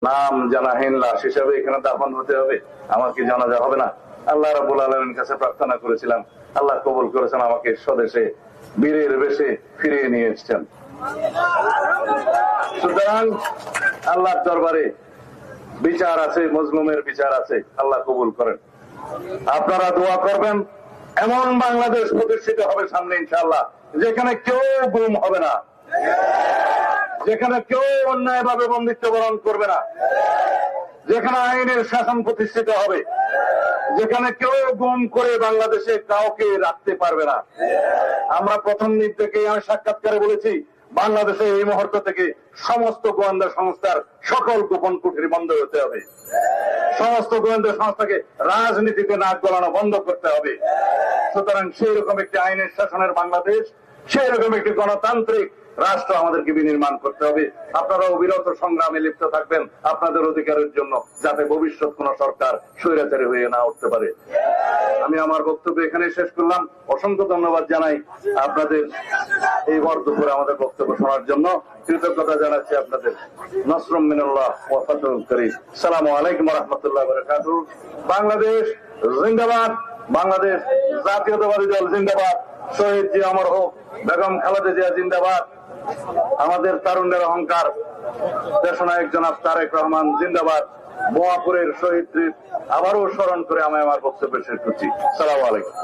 নাম জানাহীন লাশ হিসাবে এখানে দাফন হতে হবে, আমার কি জানাজা হবে না? আল্লাহ রাব্বুল আলামিনের কাছে প্রার্থনা করেছিলাম, আল্লাহ কবুল করেছেন, আমাকে স্বদেশে বীরের বেশে ফিরিয়ে নিয়ে এসেছেন। সুতরাং আল্লাহর দরবারে বিচার আছে, মজলুমের বিচার আছে, আল্লাহ কবুল করেন। আপনারা দোয়া করবেন, এমন বাংলাদেশ প্রতিষ্ঠিত হবে সামনে ইনশাআল্লাহ, যেখানে কেউ গুম হবে না, যেখানে কেউ অন্যায়ভাবে বন্দিত্ব বরণ করবে না, যেখানে আইনের শাসন প্রতিষ্ঠিত হবে, যেখানে কেউ গুম করে বাংলাদেশে কাউকে রাখতে পারবে না। আমরা প্রথম দিন থেকে আমি সাক্ষাৎকারে বলেছি, বাংলাদেশে এই মুহূর্ত থেকে সমস্ত গোয়েন্দা সংস্থার সকল গোপন কুঠরি বন্ধ হতে হবে, সমস্ত গোয়েন্দা সংস্থাকে রাজনীতিতে নাক গলানো বন্ধ করতে হবে। সুতরাং সেই রকম একটি আইনের শাসনের বাংলাদেশ, সেই রকম একটি গণতান্ত্রিক রাষ্ট্র আমাদেরকে বিনির্মাণ করতে হবে। আপনারা অবিরত সংগ্রামে লিপ্ত থাকবেন আপনাদের অধিকারের জন্য, যাতে ভবিষ্যৎ কোন সরকার স্বৈরাচারী হয়ে না উঠতে পারে। আমি আমার বক্তব্য এখানে শেষ করলাম। অসংখ্য ধন্যবাদ জানাই আপনাদের এই ভর দুপুরে আমাদের বক্তব্য শোনার জন্য। কৃতজ্ঞতা জানাচ্ছি আপনাদের। নসরুম মিনাল্লাহ ওয়া ফাতহুল করিম। আসসালামু আলাইকুম ওয়া রাহমাতুল্লাহি ওয়া বারাকাতুহু। বাংলাদেশ জিন্দাবাদ, বাংলাদেশ জাতীয়তাবাদী দল জিন্দাবাদ, শহীদ জিয়া অমর হোক, বেগম খালেদা জিয়া জিন্দাবাদ, আমাদের তারুণ্যের অহংকার দেশনায়ক জনাব তারেক রহমান জিন্দাবাদ। বোয়াপুরের শহীদদের আবারও স্মরণ করে আমি আমার বক্তব্য শেষ করছি। আসসালামু আলাইকুম।